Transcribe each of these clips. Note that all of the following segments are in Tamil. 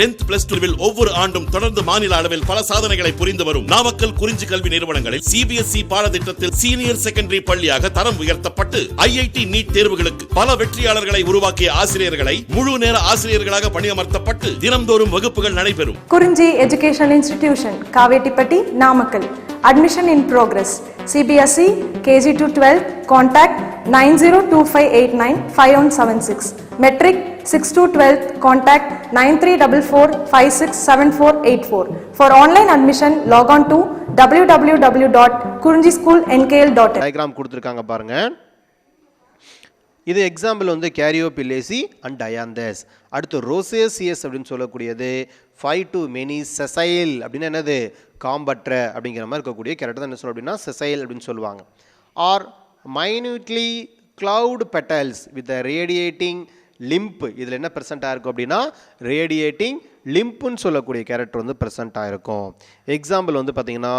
10th plus 2 வில் ஒவ்வொரு ஆண்டும் தொடர்ந்து மாநில அளவில் பல சாதனைகளை புரிந்து வரும் நாமக்கல் குறிஞ்சி கல்வி நிறுவனங்களில் சிபிஎஸ்இ பாடத்திட்டத்தில் சீனியர் செகண்டரி பள்ளியாக தரம் உயர்த்தப்பட்டு ஐஐடி நீட் தேர்வுகளுக்கு பல வெற்றியாளர்களை உருவாக்கிய ஆசிரியர்களை முழு நேர ஆசிரியர்களாக பணியமர்த்தப்பட்டு தினம்தோறும் வகுப்புகள் நடைபெறும். குறிஞ்சி educational institution, Kavettipatti, Namakkal. Admission in progress. CBSE KG to 12. Contact 9025895176. Metric 6 to 12. Contact 9344567484. For online admission, log on to www.kurinjischoolnkl.in. Diagram கொடுத்திருக்காங்க பாருங்க. இது எக்ஸாம்பிள் வந்து கேரியோபில்லேசி அண்ட் டயாந்தஸ். அடுத்து ரோசேசியஸ் அப்படின்னு சொல்லக்கூடியது 5 to many sessile அப்படின்னு என்னது காம்பற்ற அப்படிங்கிற மாதிரி இருக்கக்கூடிய கேரக்டர் தான் என்ன சொல்லுவோம் அப்படின்னா sessile அப்படின்னு சொல்லுவாங்க. Are minutely cloud petals with a radiating limp. இதில் என்ன ப்ரெசென்ட் ஆகிருக்கும் அப்படின்னா ரேடியேட்டிங் லிம்ப்னு சொல்லக்கூடிய கேரக்டர் வந்து ப்ரெசென்ட் ஆகிருக்கும். எக்ஸாம்பிள் வந்து பார்த்தீங்கன்னா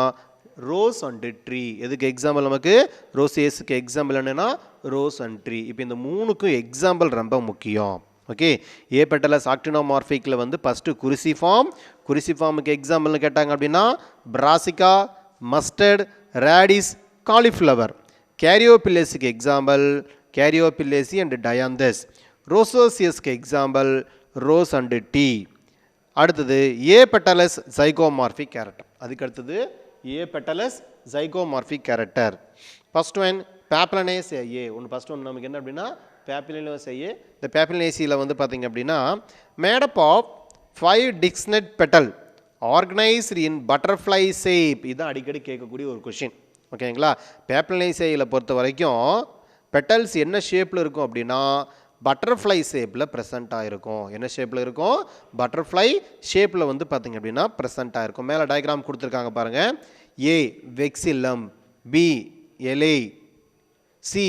ரோஸ் அண்ட் ட்ரீ. எதுக்கு எக்ஸாம்பிள் நமக்கு ரோசேஸுக்கு எக்ஸாம்பிள் என்னென்னா ரோஸ் அண்ட் ட்ரீ. இப்போ இந்த மூணுக்கும் எக்ஸாம்பிள் ரொம்ப முக்கியம். ஓகே, ஏ பெட்டலஸ் ஆக்டினோமார்பிக்கில் வந்து ஃபஸ்ட்டு குரிசிஃபார்முக்கு எக்ஸாம்பிள்னு கேட்டாங்க அப்படின்னா பிராசிகா, மஸ்டர்ட், ரேடிஸ், காலிஃப்ளவர். கேரியோபில்லேஸுக்கு எக்ஸாம்பிள் கேரியோபில்லேசி அண்ட் டயாந்தஸ். ரோசோசியஸ்க்கு எக்ஸாம்பிள் ரோஸ் அண்ட் டீ. அடுத்தது ஏ பெட்டலஸ் ஜைகோமார்பிக் கேரக்டர். அதுக்கு அடுத்தது a petalous zygomorphic character. First one Papilionaceae. First one நமக்கு என்ன அப்படின்னா பேப்லனேசியே. இந்த பேப்லனேசியில் வந்து பார்த்தீங்க அப்படின்னா made up of 5 distinct petal organised in butterfly shape. இதுதான் அடிக்கடி கேட்கக்கூடிய ஒரு கொஷின். ஓகேங்களா, பேப்லனேசியில் பொறுத்த வரைக்கும் பெட்டல்ஸ் என்ன ஷேப்பில் இருக்கும் அப்படின்னா பட்டர்ஃப்ளை ஷேப்பில் ப்ரெசென்ட் ஆகிருக்கும். என்ன ஷேப்பில் இருக்கும்? பட்டர்ஃப்ளை ஷேப்பில் வந்து பார்த்திங்க அப்படின்னா ப்ரெசென்ட் ஆகிருக்கும். மேலே டயக்ராம் கொடுத்துருக்காங்க பாருங்கள். ஏ வெக்சில்லம், பி எலை, சி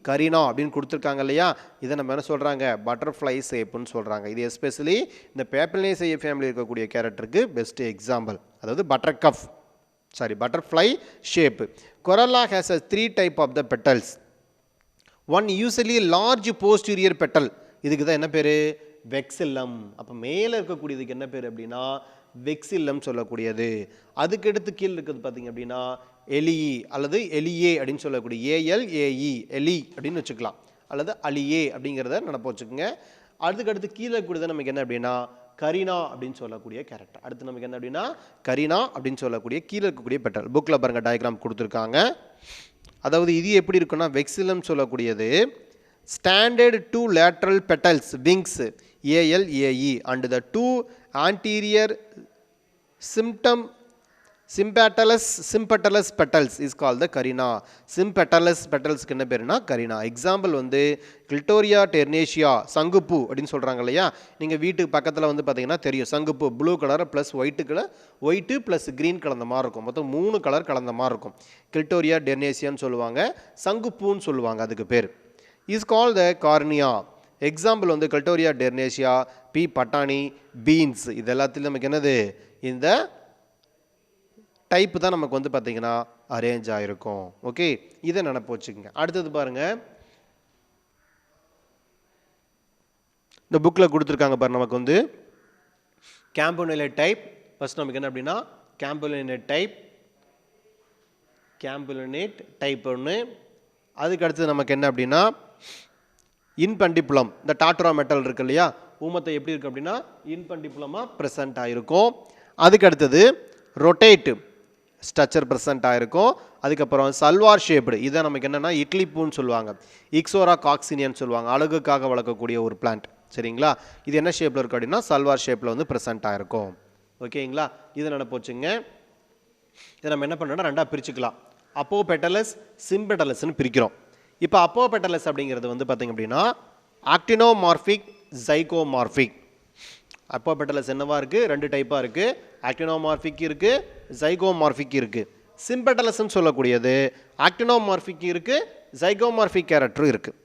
கரீனா அப்படின்னு கொடுத்துருக்காங்க இல்லையா. இதை நம்ம என்ன சொல்கிறாங்க? பட்டர்ஃப்ளை ஷேப்புன்னு சொல்கிறாங்க. இது எஸ்பெஷலி இந்த பேப்லனேசியே ஃபேமிலி இருக்கக்கூடிய கேரக்டருக்கு பெஸ்ட் எக்ஸாம்பிள். அதாவது butterfly shape. Corolla has a 3 type of the petals. One usually large posterior petal. இதுக்கு தான் என்ன பேர்? வெக்சில்லம். அப்போ மேலே இருக்கக்கூடியதுக்கு என்ன பேர் அப்படின்னா வெக்சில்லம் சொல்லக்கூடியது. அதுக்கடுத்து கீழே இருக்கிறது பார்த்தீங்க அப்படின்னா எலிஇ அல்லது எலியே அப்படின்னு சொல்லக்கூடிய ஏஎல்ஏஇ எலி அப்படின்னு வச்சுக்கலாம், அல்லது அலியே அப்படிங்கிறத நினப்ப வச்சுக்கோங்க. அதுக்கடுத்து கீழே இருக்கக்கூடியது நமக்கு என்ன அப்படின்னா கரீனா அப்படின்னு சொல்லக்கூடிய கேரக்டர். அடுத்து நமக்கு என்ன அப்படின்னா கரீனா அப்படின்னு சொல்லக்கூடிய கீழே இருக்கக்கூடிய பெட்டல். புக்கில் பாருங்கள் டயக்ராம் கொடுத்துருக்காங்க. அதாவது இது எப்படி இருக்குன்னா வெக்சிலம் சொல்லக்கூடியது standard 2 lateral petals wings A L A E and the 2 anterior sympetalous petals is call the carina. Sympetalous பெட்டல்ஸ்க்கு என்ன பேருனா கரீனா. எக்ஸாம்பிள் வந்து கில்டோரியா டெர்னேஷியா, சங்குப்பூ அப்படின்னு சொல்கிறாங்க இல்லையா. நீங்கள் வீட்டுக்கு பக்கத்தில் வந்து பார்த்தீங்கன்னா தெரியும் சங்குப்பூ blue colour plus white plus green கலந்த மாதிரி இருக்கும். மொத்தம் 3 கலர் கலந்த மாதிரி இருக்கும். கில்டோரியா டெர்னேஷியான்னு சொல்லுவாங்க, சங்குப்பூன்னு சொல்லுவாங்க. அதுக்கு பேர் is call the cornea. Example வந்து கில்டோரியா டெர்னேஷியா, பி பட்டாணி, பீன்ஸ். இது எல்லாத்துலையும் நமக்கு என்னது இந்த டைப்பு தான் நமக்கு வந்து பார்த்திங்கன்னா அரேஞ்ச் ஆகிருக்கும். ஓகே, இதை நினப்பு வச்சுக்கோங்க. அடுத்தது பாருங்கள், இந்த புக்கில் கொடுத்துருக்காங்க பாருங்கள். நமக்கு வந்து கேம்புலினேட் டைப். ஃபஸ்ட் நமக்கு என்ன அப்படின்னா கேம்புலினேட் டைப் ஒன்று. அதுக்கு அடுத்தது நமக்கு என்ன அப்படின்னா இன்பண்டிபுலம். இந்த டாட்ரா மெட்டல் இருக்கு இல்லையா, ஊமத்தை எப்படி இருக்குது அப்படின்னா இன்பண்டிபுலமாக ப்ரெசென்ட் ஆகிருக்கும். அதுக்கு அடுத்தது ரொட்டேட்டு ஸ்ட்ரக்சர் ப்ரெசென்ட் ஆகிருக்கும். அதுக்கப்புறம் சல்வார் ஷேப்டு. இதை நமக்கு என்னென்னா இட்லி பூன்னு சொல்லுவாங்க, இக்ஸோரா காக்சினியன்னு சொல்லுவாங்க. அழகுக்காக வளர்க்கக்கூடிய ஒரு பிளான்ட். சரிங்களா, இது என்ன ஷேப்பில் இருக்குது அப்படின்னா சல்வார் ஷேப்பில் வந்து ப்ரெசென்ட் ஆகிருக்கும். ஓகேங்களா, இதை நினைப்பு வச்சுங்க. இதை நம்ம என்ன பண்ணோம்னா ரெண்டாக பிரிச்சுக்கலாம். அப்போ பெட்டலஸ், சிம்பெட்டலஸ்ன்னு பிரிக்கிறோம். இப்போ அப்போ பெட்டலஸ் அப்படிங்கிறது வந்து பார்த்திங்க அப்படின்னா ஆக்டினோமார்பிக், ஜைகோமார்பிக். அப்போ பெட்டலஸ் என்னவா இருக்குது? 2 டைப்பாக இருக்குது. ஆக்டினோமார்பிக் இருக்குது, ஜைகோமார்பிக் இருக்குது. சிம்பெட்டலஸ்ன்னு சொல்லக்கூடியது ஆக்டினோமார்பிக் இருக்குது, ஜைகோமார்பிக் கேரக்டரும் இருக்குது.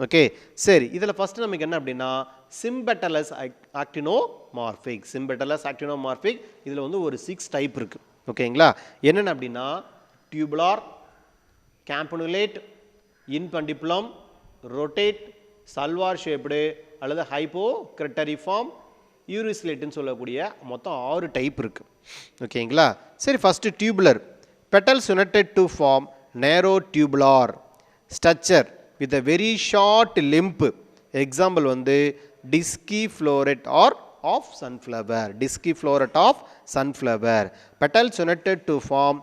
ஓகே, சரி. இதில் ஃபஸ்ட்டு நமக்கு என்ன அப்படின்னா சிம்பெட்டலஸ் ஆக்டினோமார்பிக். இதில் வந்து ஒரு 6 டைப் இருக்குது. ஓகேங்களா, என்னென்ன அப்படின்னா டியூபுலார், கேம்பனுலேட், இன்பண்டிபுலம், ரொட்டேட், சல்வார் ஷேப்டு அல்லது ஹைப்போக்ரெட்டரிஃபார்ம், யூரிசிலேட்டுன்னு சொல்லக்கூடிய மொத்தம் 6 டைப் இருக்குது. ஓகேங்களா? சரி, first tubular. Petals united to form narrow tubular structure with a very short limb. Example வந்து disc floret or of sunflower. Disc floret of sunflower. Petals united to form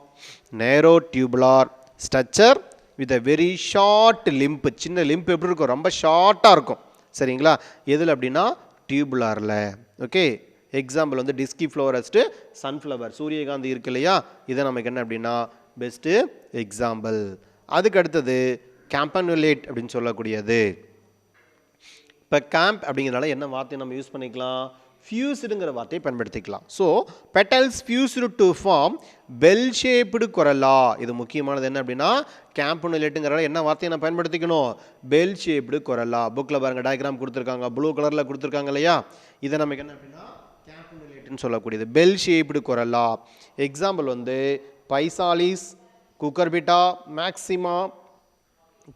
narrow tubular structure with a very short limb. சின்ன லிம்ப் எப்படி இருக்கும்? ரொம்ப ஷார்ட்டாக இருக்கும். சரிங்களா? எதில் அப்படின்னா டியூபுலாரில். ஓகே, எக்ஸாம்பிள் வந்து டிஸ்கி ஃப்ளோரஸ்ட்டு சன்ஃப்ளவர், சூரியகாந்தி இருக்கு இல்லையா, இதை நமக்கு என்ன அப்படின்னா பெஸ்ட்டு எக்ஸாம்பிள். அதுக்கு அடுத்தது கேம்பனுலேட் அப்படின்னு சொல்லக்கூடியது. இப்போ கேம்ப் அப்படிங்கிறனால என்ன வார்த்தையை நம்ம யூஸ் பண்ணிக்கலாம்? ஃபியூஸ்டுங்கிற வார்த்தையை பயன்படுத்திக்கலாம். So petals fused to form bell shaped corolla. இது முக்கியமானது. என்ன அப்படின்னா கேம்பனுலேட்டுங்கிறனால என்ன வார்த்தையை நான் பயன்படுத்திக்கணும்? Bell shaped corolla. புக்கில் பாருங்கள், டயக்ராம் கொடுத்துருக்காங்க, ப்ளூ கலரில் கொடுத்துருக்காங்க இல்லையா, இதை நமக்கு என்ன அப்படின்னா கேம்பனுலேட்டுன்னு சொல்லக்கூடியது. Bell shaped கொரலா. எக்ஸாம்பிள் வந்து பைசாலிஸ், குக்கர்பிட்டா, மேக்சிமா,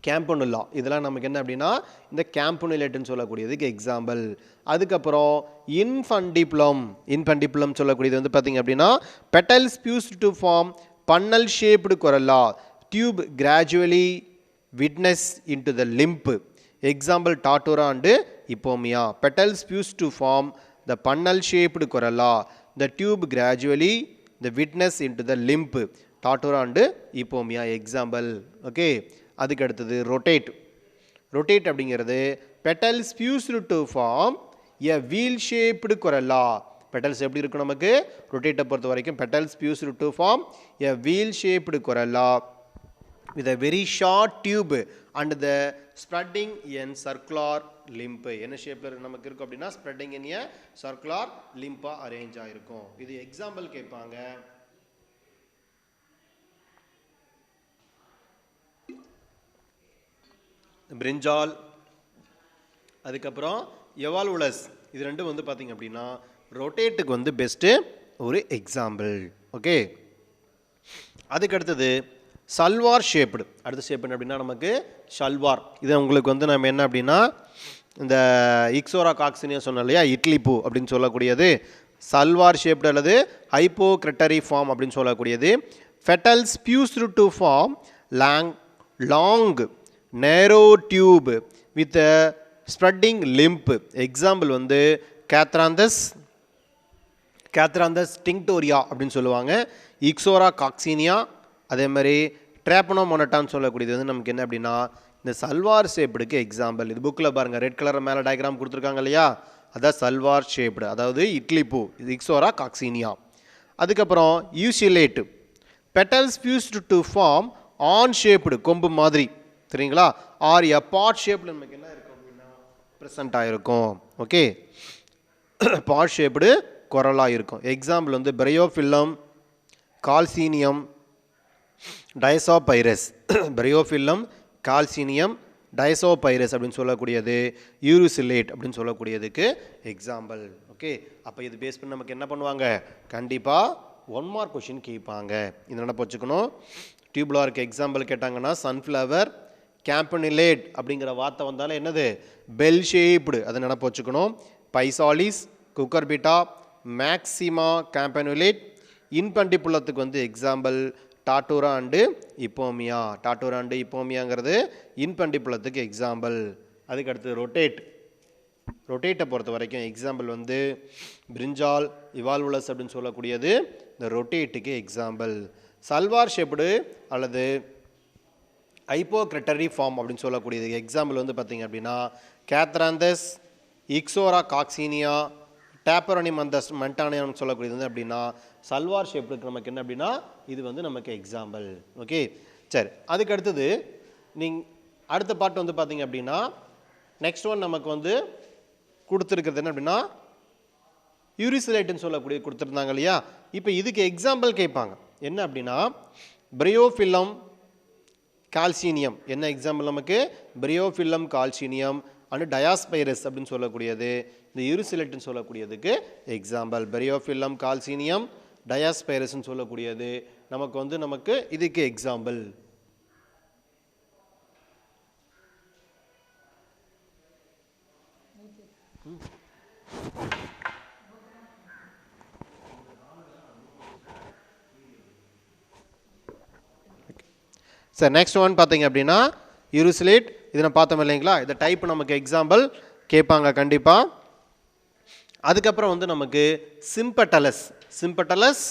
கேம்பனுலா. இதெல்லாம் நமக்கு என்ன அப்படின்னா இந்த கேம்பனுலேட்டுன்னு சொல்லக்கூடியதுக்கு எக்ஸாம்பிள். அதுக்கப்புறம் இன்ஃபண்டிபுலம். இன்ஃபண்டிபுலம் சொல்லக்கூடியது வந்து பார்த்திங்க அப்படின்னா petals fused to form funnel shaped corolla. Tube gradually widens into the limb. Example Datura and Ipomoea. Petals fused to form the funnel shaped corolla. The tube gradually the widens into the limb. Datura and Ipomoea example. Okay, அதுக்கு அடுத்தது ரொட்டேட். ரொட்டேட் அப்படிங்கிறது petals fused to form a wheel shaped corolla. Petals எப்படி இருக்கும் நமக்கு? ரொட்டேட்டை பொறுத்த வரைக்கும் petals fused to form a wheel shaped கொரலா with a very short tube and the spreading in circular limb. என்ன ஷேப்பில் நமக்கு இருக்கும் அப்படின்னா ஸ்ப்ரெட்டிங் இன் எ சர்க்குலார் லிம்பாக அரேஞ்ச் ஆகிருக்கும். இது எக்ஸாம்பிள் கேட்பாங்க. பிரிஞ்சால், அதுக்கப்புறம் எவால்வுலஸ். இது ரெண்டும் வந்து பார்த்திங்க அப்படின்னா ரொட்டேட்டுக்கு வந்து பெஸ்ட்டு ஒரு எக்ஸாம்பிள். ஓகே, அதுக்கு அடுத்தது சல்வார் ஷேப்டு. அடுத்த ஷேப் என்ன அப்படின்னா நமக்கு ஷல்வார். இது உங்களுக்கு வந்து நம்ம என்ன அப்படின்னா இந்த இக்ஸோரா காக்சினியா சொன்னோம் இல்லையா, இட்லி பூ அப்படின்னு சொல்லக்கூடியது சல்வார் ஷேப்டு அல்லது ஹைப்போக்ரெட்டரி ஃபார்ம் அப்படின்னு சொல்லக்கூடியது. Petals fused to form long narrow tube with spreading limb. Example வந்து கேத்ராந்தஸ் டிங்டோரியா அப்படின்னு சொல்லுவாங்க. இக்ஸோரா காக்சினியா, அதே மாதிரி ட்ராப்பனோமோனட்டான்னு சொல்லக்கூடியது வந்து நமக்கு என்ன அப்படின்னா இந்த சல்வார் ஷேப்டுக்கு எக்ஸாம்பிள். இது புக்கில் பாருங்கள், ரெட் கலர் மேலே டயக்ராம் கொடுத்துருக்காங்க இல்லையா, அதான் சல்வார் ஷேப்டு, அதாவது இட்லி பூ. இது இக்ஸோரா காக்சினியா. அதுக்கப்புறம் urceolate. Petals fused to form urn shaped, கொம்பு மாதிரி. சரிங்களா? ஆர் எ பாட் ஷேப்டு நமக்கு என்ன இருக்கும் அப்படின்னா ப்ரெசென்ட் ஆகிருக்கும். ஓகே, பாட் ஷேப்டு கொரலாக இருக்கும். எக்ஸாம்பிள் வந்து பிரையோஃபில்லம், கால்சீனியம், டயசோபைரஸ். பிரையோஃபில்லம், கால்சீனியம், டயசோபைரஸ் அப்படின்னு சொல்லக்கூடியது யூரிசிலேட் அப்படின்னு சொல்லக்கூடியதுக்கு எக்ஸாம்பிள். ஓகே, அப்போ இது பேஸ் பண்ணி நமக்கு என்ன பண்ணுவாங்க? கண்டிப்பாக 1 மார்க் கொஷின் கேட்பாங்க. இது நினைப்பு வச்சுக்கணும். டியூபுலாருக்கு எக்ஸாம்பிள் கேட்டாங்கன்னா சன்ஃப்ளவர், கேம்பனிலேட் அப்படிங்கிற வார்த்தை வந்தாலும் என்னது பெல் ஷேப்டு, அதை நினைப்பு வச்சுக்கணும். பைசாலிஸ், குக்கர்பிட்டா, மேக்சிமா, கேம்பனுலேட். இன்ஃபண்டிபுலத்துக்கு வந்து example Datura and Ipomoea. Datura and இப்போமியாங்கிறது இன்ஃபண்டிபுலத்துக்கு எக்ஸாம்பிள். அதுக்கு அடுத்து ரொட்டேட். ரொட்டேட்டை பொறுத்த வரைக்கும் எக்ஸாம்பிள் வந்து பிரிஞ்சால், இவால்வுலஸ் அப்படின்னு சொல்லக்கூடியது இந்த ரொட்டேட்டுக்கு எக்ஸாம்பிள். சல்வார் ஷேப்டு அல்லது ஹைப்போக்ரெட்டரி ஃபார்ம் அப்படின்னு சொல்லக்கூடியது எக்ஸாம்பிள் வந்து பார்த்திங்க அப்படின்னா கேத்ராந்தஸ், இக்ஸோரா காக்சினியா, டேப்பரோனிமந்தஸ் மென்டானியான்னு சொல்லக்கூடியது வந்து அப்படின்னா சல்வார் ஷேப்டுக்கு நமக்கு என்ன அப்படின்னா இது வந்து நமக்கு எக்ஸாம்பிள். ஓகே, சரி. அதுக்கு அடுத்தது அடுத்த பார்ட் வந்து பார்த்திங்க அப்படின்னா நெக்ஸ்ட் ஒன் நமக்கு வந்து கொடுத்துருக்கிறது என்ன அப்படின்னா யூரிசிலேட்டுன்னு சொல்லக்கூடிய கொடுத்துருந்தாங்க இல்லையா. இப்போ இதுக்கு எக்ஸாம்பிள் கேட்பாங்க. என்ன அப்படின்னா பிரையோஃபில்லம், கால்சீனியம். என்ன எக்ஸாம்பிள் நமக்கு? பிரையோஃபில்லம், கால்சீனியம் அண்ட் டயாஸ்பைரஸ் அப்படின்னு சொல்லக்கூடியது இந்த யூரிசிலேட்டுன்னு சொல்லக்கூடியதுக்கு எக்ஸாம்பிள். பிரையோஃபில்லம், கால்சீனியம், டயாஸ்பைரஸ்ன்னு சொல்லக்கூடியது நமக்கு இதுக்கு எக்ஸாம்பிள். சார் நெக்ஸ்ட் ஒன் பார்த்தீங்க அப்படின்னா யூரிஸ்லேட். இதை நான் பார்த்தோம் இல்லைங்களா, இந்த டைப் நமக்கு எக்ஸாம்பிள் கேட்பாங்க கண்டிப்பாக. அதுக்கப்புறம் வந்து நமக்கு சிம்பட்டலஸ். சிம்பட்டலஸ்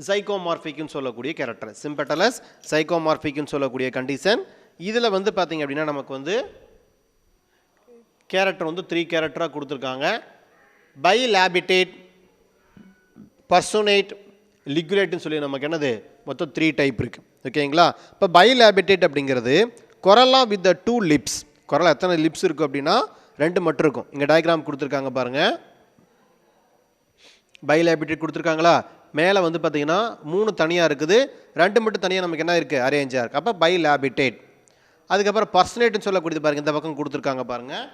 சைக்கோமார்பிக்னு சொல்லக்கூடிய கேரக்டர். சிம்பட்டலஸ் சைக்கோமார்பிக்னு சொல்லக்கூடிய கண்டிஷன். இதில் வந்து பார்த்தீங்க அப்படின்னா நமக்கு வந்து கேரக்டர் வந்து 3 கேரக்டராக கொடுத்துருக்காங்க. பைலாபிட்டேட், பர்சோனேட், லிகுலேட்னு சொல்லி நமக்கு என்னது மொத்தம் 3 டைப் இருக்குது. ஓகேங்களா. இப்போ பைலாபிட்டேட் அப்படிங்கிறது கொரலா வித் த 2 லிப்ஸ். கொரலா எத்தனை லிப்ஸ் இருக்கும் அப்படின்னா 2 மட்டும் இருக்கும். இங்கே டயக்ராம் கொடுத்துருக்காங்க பாருங்கள். பைலாபிட்டேட் கொடுத்துருக்காங்களா, மேலே வந்து பார்த்தீங்கன்னா 3 தனியாக இருக்குது, 2 மட்டும் தனியாக நமக்கு என்ன இருக்குது அரேஞ்சாக இருக்குது. அப்போ பைலாபிட்டேட். அதுக்கப்புறம் பர்சனேட்னு சொல்லக்கூடியது பாருங்கள், இந்த பக்கம் கொடுத்துருக்காங்க பாருங்கள்.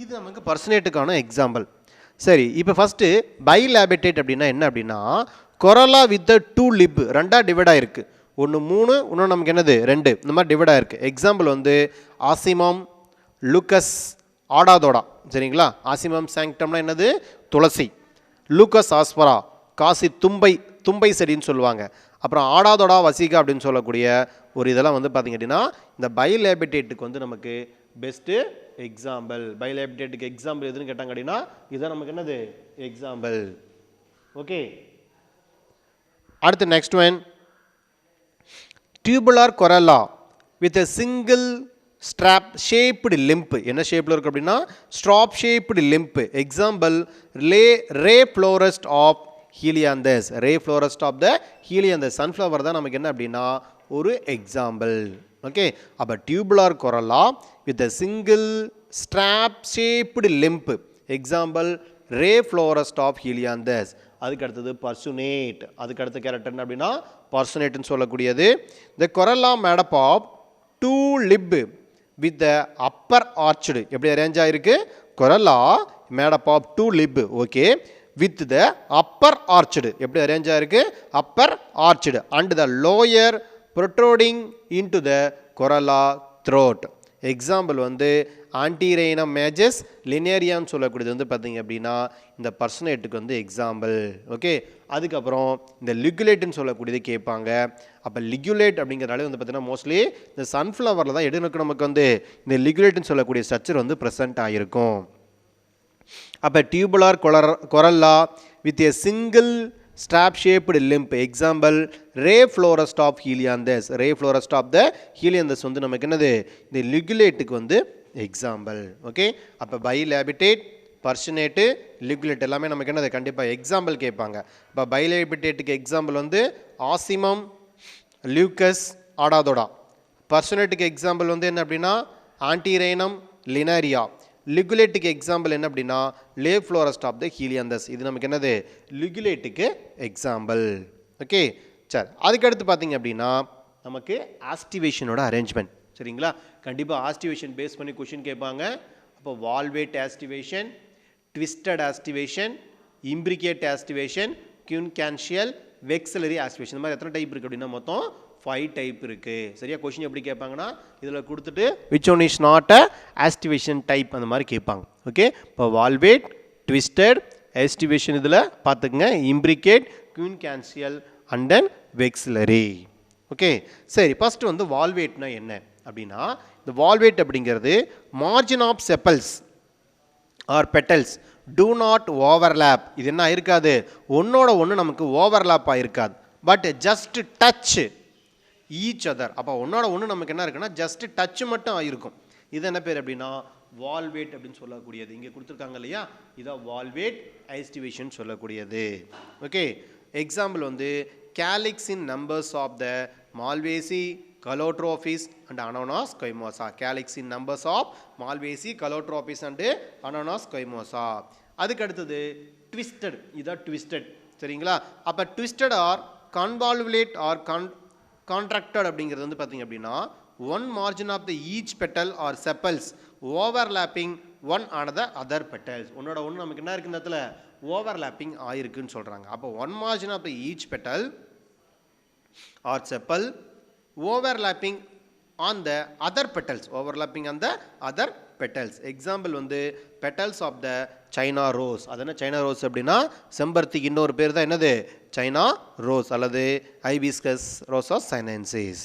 இது நமக்கு பர்சனேட்டுக்கான எக்ஸாம்பிள். சரி, இப்போ ஃபஸ்ட்டு பைலாபிட்டேட் அப்படின்னா என்ன அப்படின்னா கொரலா வித் 2 லிப், 2ஆக டிவைட் ஆகிருக்கு. ஒன்று 3, இன்னொன்று நமக்கு என்னது 2, இந்த மாதிரி டிவைட் ஆகிருக்கு. எக்ஸாம்பிள் வந்து ஆசிமம், லூக்கஸ், ஆடாதோடா. சரிங்களா. ஆசிமம் சாங்க்டம்னா என்னது துளசி, லூக்கஸ் ஆஸ்பரா காசி தும்பை செடின்னு சொல்லுவாங்க. அப்புறம் ஆடாதோடா வசிகா அப்படின்னு சொல்லக்கூடிய ஒரு இதெல்லாம் வந்து பார்த்திங்க அப்படின்னா இந்த பைலாபிட்டேட்டுக்கு வந்து நமக்கு பெஸ்ட்டு எக்ஸாம்பிள். பைலாபிட்டேட்டுக்கு எக்ஸாம்பிள் எதுன்னு கேட்டாங்க அப்படின்னா இதுதான் நமக்கு என்னது எக்ஸாம்பிள். ஓகே. அடுத்து next one tubular corolla with a single strap shaped limb. என்ன ஷேப்பில் இருக்குது அப்படின்னா strap shaped limb. Example ray florets of Helianthus. Ray florets of the Helianthus. Sunflower தான் நமக்கு என்ன அப்படின்னா ஒரு எக்ஸாம்பிள். ஓகே. அப்போ tubular corolla with a single strap shaped limb. Example ray florets of Helianthus. அதுக்கு அடுத்தது பர்சுனேட். அதுக்கு அடுத்த கேரக்டர் என்ன அப்படின்னா பர்சுனேட்னு சொல்லக்கூடியது. The corolla made up 2 lip with the upper arched. எப்படி அரேஞ்ச் ஆகிருக்கு, corolla made up 2 lip. Okay. With the upper arched. எப்படி அரேஞ்ச் ஆகிருக்கு, upper arched and the lower protruding into the corolla throat. Example வந்து ஆன்டிரைனம் மேஜஸ் லினேரியான்னு சொல்லக்கூடியது வந்து பார்த்தீங்க அப்படின்னா இந்த பர்சனேட்டுக்கு வந்து எக்ஸாம்பிள். ஓகே. அதுக்கப்புறம் இந்த லிகுலேட்னு சொல்லக்கூடியது கேட்பாங்க. அப்போ லிகுலேட் அப்படிங்கிறதால வந்து பார்த்தீங்கன்னா மோஸ்ட்லி இந்த சன்ஃப்ளவரில் தான் எடுனுக்கு நமக்கு வந்து இந்த லிகுலேட்னு சொல்லக்கூடிய ஸ்ட்ரக்சர் வந்து ப்ரெசென்ட் ஆகிருக்கும். அப்போ tubular corolla with a single strap shaped limb. Example ray florets of Helianthus. Ray florets of the Helianthus வந்து நமக்கு என்னது இந்த லிகுலேட்டுக்கு வந்து எக்ஸாம்பிள். ஓகே. அப்போ பைலாபிட்டேட், பர்சனேட்டு, லிகுலேட் எல்லாமே நமக்கு என்னது கண்டிப்பாக எக்ஸாம்பிள் கேட்பாங்க. இப்போ பைலாபிட்டேட்டுக்கு எக்ஸாம்பிள் வந்து ஆசிமம், லியூக்கஸ், ஆடாதோடா. பர்சனேட்டுக்கு எக்ஸாம்பிள் வந்து என்ன அப்படின்னா ஆன்டிரைனம், லினாரியா. லிகுலேட்டுக்கு எக்ஸாம்பிள் என்ன அப்படின்னா லே ஃப்ளோரஸ்ட் ஆஃப் த ஹீலியாந்தஸ். இது நமக்கு என்னது லிகுலேட்டுக்கு எக்ஸாம்பிள். ஓகே. சரி, அதுக்கடுத்து பார்த்தீங்க அப்படின்னா நமக்கு ஆஸ்டிவேஷனோட அரேஞ்ச்மெண்ட். சரிங்களா. கண்டிப்பாக ஆஸ்டிவேஷன் பேஸ் பண்ணி கொஷின் கேட்பாங்க. அப்போ valvate aestivation, twisted aestivation, imbricate aestivation, கியூன்கான்ஷியல், வெக்ஸலரி aestivation. இந்த மாதிரி எத்தனை டைப் இருக்குது அப்படின்னா மொத்தம் 5 டைப் இருக்குது. சரியா. கொஷின் எப்படி கேட்பாங்கன்னா இதில் கொடுத்துட்டு which one is not a aestivation type அந்த மாதிரி கேட்பாங்க. ஓகே. இப்போ வால்வேட், ட்விஸ்டட், ஆஸ்டிவேஷன் இதில் பார்த்துக்குங்க, imbricate, quincuncial and then vexillary. Okay. சரி, ஃபஸ்ட்டு வந்து வால்வேட்னா என்ன அப்படின்னா இந்த வால்வேட் அப்படிங்கிறது margin of sepals or petals do not overlap. இது என்ன ஆயிருக்காது, ஒன்னோட ஒன்று நமக்கு ஓவர்லேப் ஆகிருக்காது, but just touch each other. அப்போ ஒன்னோட ஒன்று நமக்கு என்ன இருக்குன்னா ஜஸ்ட் டச் மட்டும் ஆகிருக்கும். இது என்ன பேர் அப்படின்னா வால்வேட் அப்படின்னு சொல்லக்கூடியது. இங்கே கொடுத்துருக்காங்க இல்லையா, இதான் வால்வேட் ஆஸ்டிவேஷன் சொல்லக்கூடியது. ஓகே. எக்ஸாம்பிள் வந்து calyx in numbers of the Malvaceae, Calotropis and Annona squamosa. Calyx in numbers of Malvaceae, Calotropis and Annona squamosa. அதுக்கு அடுத்தது ட்விஸ்டட். இதான் ட்விஸ்டட். சரிங்களா. அப்போ twisted or convolute or contorted அப்படிங்கிறது வந்து பார்த்தீங்க அப்படின்னா one margin of the each petal or sepals overlapping one another other petals. ஒன்னோட ஒன்று நமக்கு என்ன இருக்குது இந்த இடத்துல ஓவர்லேப்பிங் ஆயிருக்குன்னு சொல்கிறாங்க. அப்போ one margin of the each petal or sepal overlapping on the other petals, overlapping on the other petals. Example வந்து petals of the China rose. அது என்ன China rose அப்படின்னா செம்பருத்திக்கு இன்னொரு பேர் தான் என்னது China rose அல்லது hibiscus rosa sinensis.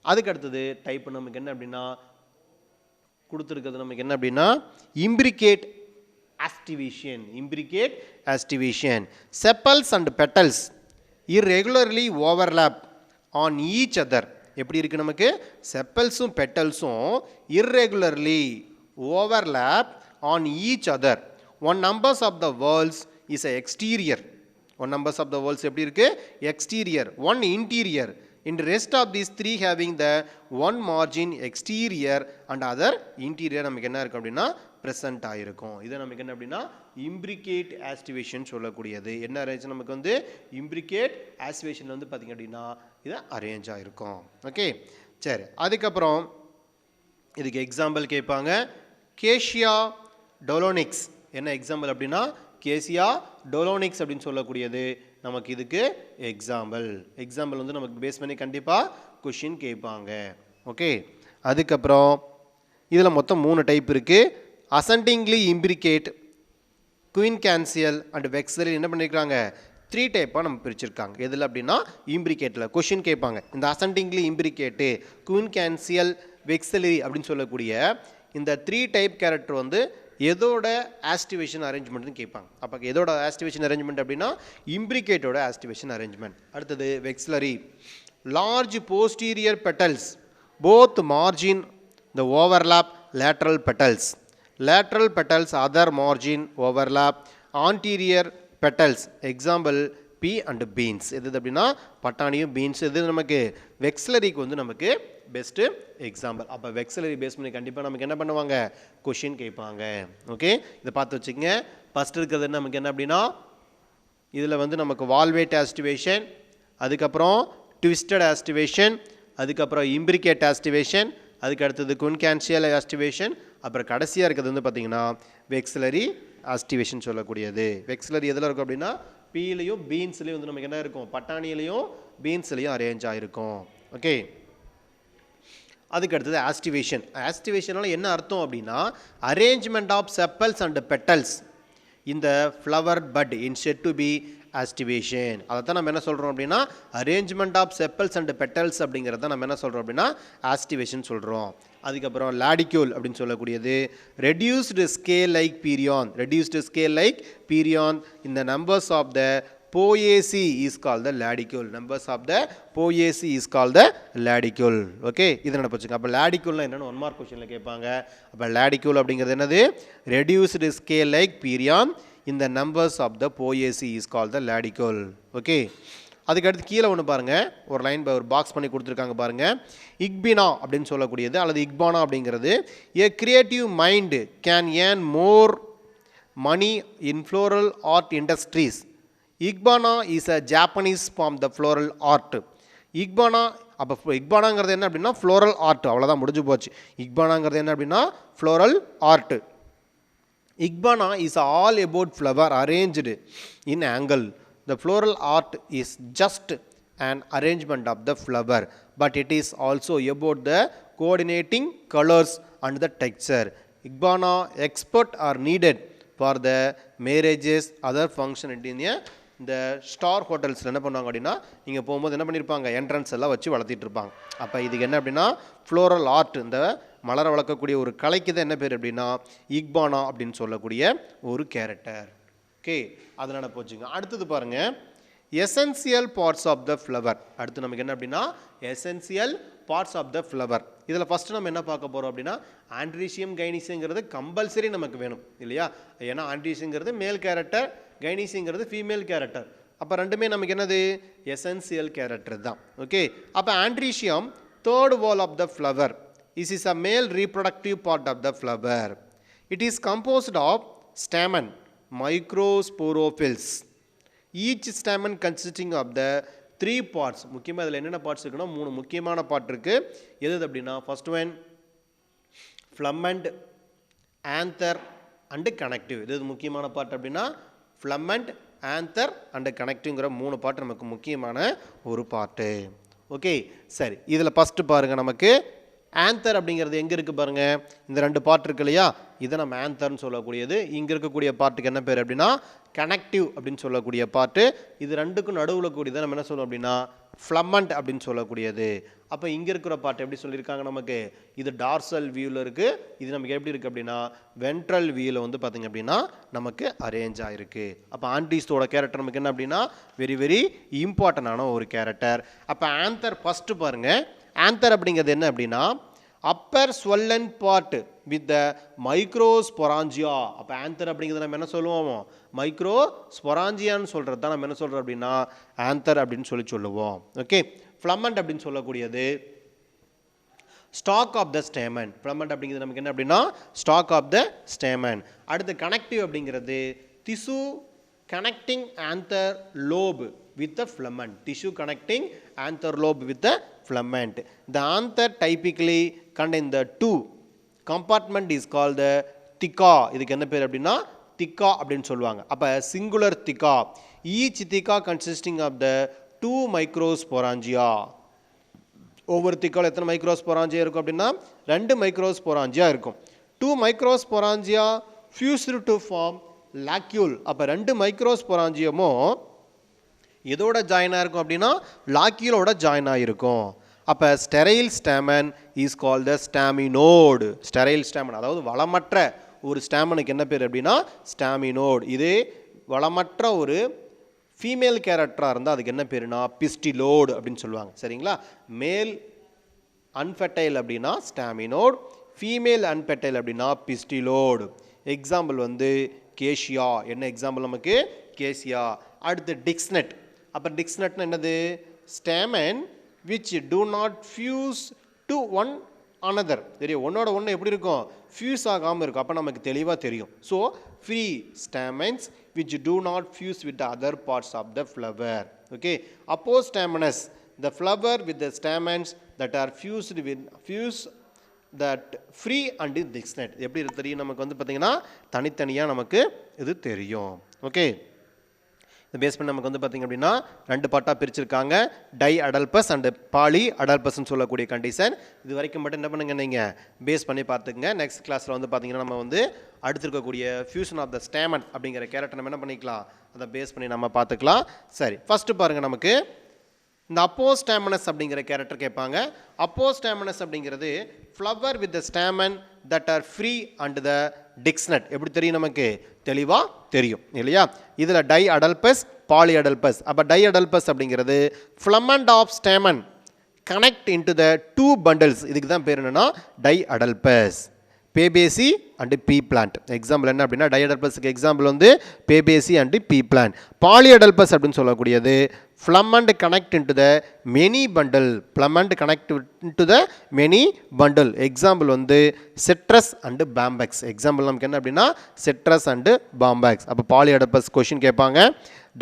அதுக்கு அடுத்தது டைப் நமக்கு என்ன அப்படின்னா கொடுத்துருக்கிறது நமக்கு என்ன அப்படின்னா imbricate aestivation. Imbricate aestivation. Sepals and petals irregularly overlap on each other. எப்படி இருக்கு நமக்கு செப்பல்ஸும் பெட்டல்ஸும் irregularly overlap on each other. One numbers of the walls is a exterior. One numbers of the walls எப்படி இருக்கு exterior. One interior. In the rest of these three having the one margin exterior and other interior நமக்கு என்ன இருக்கு அப்படின்னா present ஆயிருக்கும். இது நமக்கு என்ன அப்படின்னா இம்பிரிகேட் ஆஸ்டிவேஷன் சொல்லக்கூடியது. என்ன அரேஞ்ச் நமக்கு வந்து இம்பிரிகேட் ஆஸ்டிவேஷன் வந்து பார்த்தீங்க அப்படின்னா இது அரேஞ்ச் ஆயிருக்கும். ஓகே சரி. அதுக்கப்புறம் இதுக்கு எக்ஸாம்பிள் கேட்பாங்க. கேஷியா டொலோனிக்ஸ் என்ன எக்ஸாம்பிள் அப்படின்னா கேசியா டொலோனிக்ஸ் அப்படின்னு சொல்லக்கூடியது நமக்கு இதுக்கு எக்ஸாம்பிள் வந்து நமக்கு பேஸ் பண்ணி கண்டிப்பாக கொஷின் கேட்பாங்க. ஓகே அதுக்கப்புறம் இதில் மொத்தம் 3 டைப் இருக்குது. அசெண்டிங்லி இம்பிரிகேட், குயின் கேன்சியல் அண்ட் வெக்ஸலில் என்ன பண்ணியிருக்காங்க 3 டைப்பாக நம்ம பிரிச்சிருக்காங்க. எதில் அப்படின்னா இம்பிரிகேட்டில் கொஷின் கேட்பாங்க. இந்த அசெண்டிங்லி இம்பிரிகேட்டு, குயின் கேன்சியல், வெக்ஸலரி அப்படின்னு சொல்லக்கூடிய இந்த 3 டைப் கேரக்டர் வந்து எதோட ஆஸ்டிவேஷன் அரேஞ்ச்மெண்ட்னு கேட்பாங்க. அப்போ எதோட ஆஸ்டிவேஷன் அரேஞ்ச்மெண்ட் அப்படின்னா இம்பிரிகேட்டோட ஆஸ்டிவேஷன் அரேஞ்ச்மெண்ட். அடுத்தது vexillary. Large posterior petals, both margin the overlap lateral petals. Lateral petals other margin overlap anterior petals. Example pea and beans. எது அப்படின்னா பட்டாணியும் பீன்ஸ். இது நமக்கு வெக்ஸலரிக்கு வந்து நமக்கு பெஸ்ட்டு எக்ஸாம்பிள். அப்போ வெக்ஸலரி பேஸ் பண்ணி கண்டிப்பாக நமக்கு என்ன பண்ணுவாங்க கொஷின் கேட்பாங்க. ஓகே இதை பார்த்து வச்சுக்கோங்க. ஃபஸ்ட் இருக்கிறது நமக்கு என்ன அப்படின்னா இதில் வந்து நமக்கு வால்வேட் ஆஸ்டிவேஷன், அதுக்கப்புறம் ட்விஸ்டட் ஆஸ்டிவேஷன், அதுக்கப்புறம் இம்பிரிகேட் ஆஸ்டிவேஷன், அதுக்கு அடுத்தது குன்கேன்சியல் ஆஸ்டிவேஷன், அப்புறம் கடைசியாக இருக்கிறது வந்து பார்த்திங்கன்னா வெக்ஸலரி ஆஸ்டிவேஷன் சொல்லக்கூடியது. வெக்ஸலரி எதில் இருக்கும் அப்படின்னா பீலையும் பீன்ஸ்லேயும் வந்து நமக்கு என்ன இருக்கும் பட்டாணியிலையும் பீன்ஸ்லேயும் அரேஞ்ச் ஆகிருக்கும். ஓகே அதுக்கு அடுத்தது ஆஸ்டிவேஷன். ஆஸ்டிவேஷனால் என்ன அர்த்தம் அப்படின்னா arrangement of sepals and petals இந்த flower bud instead to be aestivation. அதை தான் நம்ம என்ன சொல்கிறோம் அப்படின்னா arrangement of sepals and petals அப்படிங்கிறத நம்ம என்ன சொல்கிறோம் அப்படின்னா ஆஸ்டிவேஷன் சொல்கிறோம். அதுக்கப்புறம் லாடிக்யூல் அப்படின்னு சொல்லக்கூடியது reduced scale like perianth. Reduced scale like பீரியான் இந்த numbers of the Poaceae is called the ladicule. Numbers of the Poaceae is called the ladicule. Okay இது என்ன பச்சுங்க. அப்போ லாடிக்யூல்னா என்னன்னு 1 மார்க் கொஸ்டினில் கேட்பாங்க. அப்போ லாடிக்யூல் அப்படிங்கிறது என்னது ரெடியூஸ்டு ஸ்கேல் லைக் பீரியான் இந்த numbers of the Poaceae is called the ladicule. Okay அதுக்கடுத்து கீழே ஒன்று பாருங்கள், ஒரு லைன் ஒரு பாக்ஸ் பண்ணி கொடுத்துருக்காங்க பாருங்கள். இக்பினா அப்படின்னு சொல்லக்கூடியது அல்லது இக்பானா அப்படிங்கிறது a creative mind can earn more money in floral art industries. Ikebana is a Japanese form the floral art. Ikebana அப்போ இக்பானாங்கிறது என்ன அப்படின்னா ஃப்ளோரல் ஆர்ட். அவ்வளோதான் முடிஞ்சு போச்சு. இக்பானாங்கிறது என்ன அப்படின்னா floral art. Ikebana is all about flower arranged in angle. The floral art is just an arrangement of the flower, but it is also about the coordinating colors and the texture. Ikebana expert are needed for the marriages, other function in இந்த ஸ்டார் ஹோட்டல்ஸில் என்ன பண்ணுவாங்க அப்படின்னா நீங்கள் போகும்போது என்ன பண்ணியிருப்பாங்க என்ட்ரன்ஸ் எல்லாம் வச்சு வளர்த்திட்டு இருப்பாங்க. அப்போ இதுக்கு என்ன அப்படின்னா ஃப்ளோரல் ஆர்ட் இந்த மலரை வளர்க்கக்கூடிய ஒரு கலைக்கு தான் என்ன பேர் அப்படின்னா இக்பானா அப்படின்னு சொல்லக்கூடிய ஒரு கேரக்டர். ஓகே அதனால போச்சுங்க. அடுத்தது பாருங்கள் essential parts of the flower. அடுத்து நமக்கு என்ன அப்படின்னா essential parts of the flower. இதில் ஃபஸ்ட்டு நம்ம என்ன பார்க்க போகிறோம் அப்படின்னா ஆண்ட்ரீசியம் கைனீசியங்கிறது கம்பல்சரி நமக்கு வேணும் இல்லையா. ஏன்னா ஆண்ட்ரீசியங்கிறது மேல் கேரக்டர், கைனீசியங்கிறது ஃபீமேல் கேரக்டர். அப்போ ரெண்டுமே நமக்கு என்னது எசென்சியல் கேரக்டர் தான். ஓகே அப்போ androecium third whorl of the flower. Is is a male reproductive part of the flower. It is composed of stamen, microsporophylls, each stamen consisting of the 3 parts. முக்கியமாக இதில் என்னென்ன பார்ட்ஸ் இருக்குன்னா 3 முக்கியமான பார்ட் இருக்குது. எது அப்படின்னா first one filament, anther and connective. இது முக்கியமான பார்ட் அப்படின்னா ஃப்ளம்மண்ட், ஆந்தர் அண்டு கனெக்டிவ்ங்கிற 3 பார்ட் நமக்கு முக்கியமான ஒரு பார்ட்டு. ஓகே சரி இதில் ஃபஸ்ட்டு பாருங்கள் நமக்கு ஆந்தர் அப்படிங்கிறது எங்கே இருக்குது பாருங்கள், இந்த 2 பார்ட் இருக்கு இல்லையா, இதை நம்ம ஆந்தர்னு சொல்லக்கூடியது. இங்கே இருக்கக்கூடிய பார்ட்டுக்கு என்ன பேர் அப்படின்னா கனெக்டிவ் அப்படின்னு சொல்லக்கூடிய பார்ட்டு. இது 2க்கும் நடுவில் கூடியதை நம்ம என்ன சொல்லுவோம் அப்படின்னா ஃப்ளமண்ட் அப்படின்னு சொல்லக்கூடியது. அப்போ இங்கே இருக்கிற பார்ட் எப்படி சொல்லியிருக்காங்க நமக்கு, இது டார்சல் வியூவில் இருக்குது. இது நமக்கு எப்படி இருக்குது அப்படின்னா வென்ட்ரல் வியூவில் வந்து பார்த்திங்க அப்படின்னா நமக்கு அரேஞ்ச் ஆகிருக்கு. அப்போ ஆன்டிஸ்டோட கேரக்டர் நமக்கு என்ன அப்படின்னா வெரி வெரி இம்பார்ட்டண்டான ஒரு கேரக்டர். அப்போ ஆந்தர் ஃபஸ்ட்டு பாருங்கள், ஆந்தர் அப்படிங்கிறது என்ன அப்படின்னா upper swollen part with the microsporangia. அப்போ ஆந்தர் அப்படிங்கிறது நம்ம என்ன சொல்லுவோம், மைக்ரோஸ்பொராஞ்சியான்னு சொல்கிறது தான் நம்ம என்ன சொல்கிறோம் அப்படின்னா ஆந்தர் அப்படின்னு சொல்லுவோம். ஓகே, ஃப்ளமண்ட் அப்படின்னு சொல்லக்கூடியது stalk of the stamen. Filament அப்படிங்கிறது நமக்கு என்ன அப்படின்னா ஸ்டாக் ஆஃப் த ஸ்டேமன். அடுத்து கனெக்டிவ் அப்படிங்கிறது திசு connecting anther lobe with the filament. Tissue connecting anther lobe with the filament. The anther typically contain the 2 compartment is called the theca. இதுக்கு என்ன பேர் அப்படின்னா theca அப்படின்னு சொல்லுவாங்க. அப்போ singular theca. Each theca consisting of the 2 microsporangia. ஒவ்வொரு திக்கால் எத்தனை மைக்ரோஸ்பொராஞ்சியா இருக்கும் அப்படின்னா 2 மைக்ரோஸ்பொராஞ்சியா இருக்கும். 2 மைக்ரோஸ்பொராஞ்சியா fused to form லாக்யூல். அப்போ 2 மைக்ரோஸ்பொராஞ்சியமும் எதோட ஜாயின் ஆகிருக்கும் அப்படின்னா லாக்யூலோட ஜாயின் ஆகிருக்கும். அப்போ sterile stamen is called the staminode. Sterile stamen அதாவது வளமற்ற ஒரு ஸ்டாமனுக்கு என்ன பேர் அப்படின்னா ஸ்டாமினோடு. இதே வளமற்ற ஒரு ஃபீமேல் கேரக்டராக இருந்தால் அதுக்கு என்ன பேருனா பிஸ்டிலோடு அப்படின்னு சொல்லுவாங்க. சரிங்களா, மேல் அன்ஃபெர்டைல் அப்படின்னா ஸ்டாமினோடு, ஃபீமேல் அன்ஃபெர்டைல் அப்படின்னா பிஸ்டிலோடு. எக்ஸாம்பிள் வந்து கேஷியா. என்ன எக்ஸாம்பிள் நமக்கு கேஷியா. அடுத்து டிக்ஸ்னட். அப்போ டிக்ஸ்னட்னா என்னது, stamen which do not fuse to one another. தெரியும், ஒன்னோட ஒன்று எப்படி இருக்கும் ஃபியூஸ் ஆகாமல் இருக்கும். அப்போ நமக்கு தெளிவாக தெரியும். So free stamens which do not fuse with the other parts of the flower. Okay, apostaminous, the flower with the stamens that are fused that free and digsnet. எப்படி தெரியும் நமக்கு வந்து பார்த்தீங்கன்னா தனித்தனியாக நமக்கு இது தெரியும். ஓகே, இந்த பேஸ் பண்ணி நமக்கு வந்து பார்த்திங்க அப்படின்னா 2 பார்ட்டாக பிரிச்சிருக்காங்க, டை அடல்பஸ் அண்ட் பாலி அடல்பஸ்ன்னு சொல்லக்கூடிய கண்டிஷன். இது வரைக்கும் மட்டும் என்ன பண்ணுங்க நீங்கள் பேஸ் பண்ணி பார்த்துக்குங்க. நெக்ஸ்ட் கிளாஸில் வந்து பார்த்திங்கன்னா நம்ம வந்து அடுத்திருக்கக்கூடிய ஃபியூஷன் ஆஃப் த ஸ்டாமன் அப்படிங்கிற கேரக்டர் நம்ம என்ன பண்ணிக்கலாம் அதை பேஸ் பண்ணி நம்ம பார்த்துக்கலாம். சரி, ஃபஸ்ட்டு பாருங்கள், நமக்கு இந்த அப்போஸ்டாமனஸ் அப்படிங்கிற கேரக்டர் கேட்பாங்க. அப்போஸ்டாமனஸ் அப்படிங்கிறது flower with the stamen that are free and the distinct. எப்படி தெரியும் நமக்கு தெளிவாக தெரியும் இல்லையா. இதில் டை அடல்பஸ் பாலி அடல்பஸ். அப்போ டை அடல்பஸ் அப்படிங்கிறது filament of stamen connect into the 2 bundles. இதுக்கு தான் பேர் என்னென்னா diadelphous. Fabaceae and pea plant. எக்ஸாம்பிள் என்ன அப்படின்னா டைஅடல்பஸுக்கு எக்ஸாம்பிள் வந்து பேபேசி அண்டு பீ பிளான்ட். பாலிஅடல்பஸ் அப்படின்னு சொல்லக்கூடியது filament connect into the many bundle. Filament connect into the many bundle. Example வந்து சிட்ரஸ் அண்டு பாம்பெக்ஸ். எக்ஸாம்பிள் நமக்கு என்ன அப்படின்னா சிட்ரஸ் அண்டு பாம்பெக்ஸ். அப்போ பாலிஅடல்பஸ் கொஷின் கேட்பாங்க.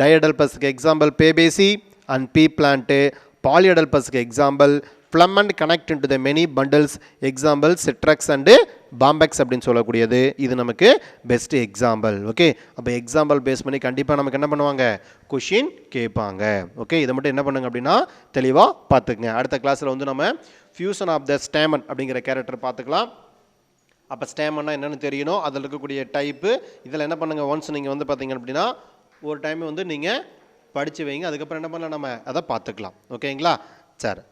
டைஅடல்பஸுக்கு example Fabaceae and pea plant. பாலிஅடல்பஸுக்கு example filament connect into the many bundles. Example Citrus and Bombax அப்படின்னு சொல்லக்கூடியது. இது நமக்கு பெஸ்ட் எக்ஸாம்பிள். ஓகே, அப்போ எக்ஸாம்பிள் பேஸ் பண்ணி கண்டிப்பாக நமக்கு என்ன பண்ணுவாங்க கொஷின் கேட்பாங்க. ஓகே, இதை மட்டும் என்ன பண்ணுங்க அப்படின்னா தெளிவாக பார்த்துக்குங்க. அடுத்த கிளாஸில் வந்து நம்ம ஃபியூஷன் ஆஃப் த ஸ்டாமன் அப்படிங்கிற கேரக்டர் பார்த்துக்கலாம். அப்போ ஸ்டாமன்னா என்னென்னு தெரியணும், அதில் இருக்கக்கூடிய டைப்பு. இதில் என்ன பண்ணுங்கள், ஒன்ஸ் நீங்கள் வந்து பார்த்தீங்க அப்படின்னா ஒரு டைம் வந்து நீங்கள் படித்து வைங்க. அதுக்கப்புறம் என்ன பண்ணலாம் நம்ம அதை பார்த்துக்கலாம். ஓகேங்களா, சரி.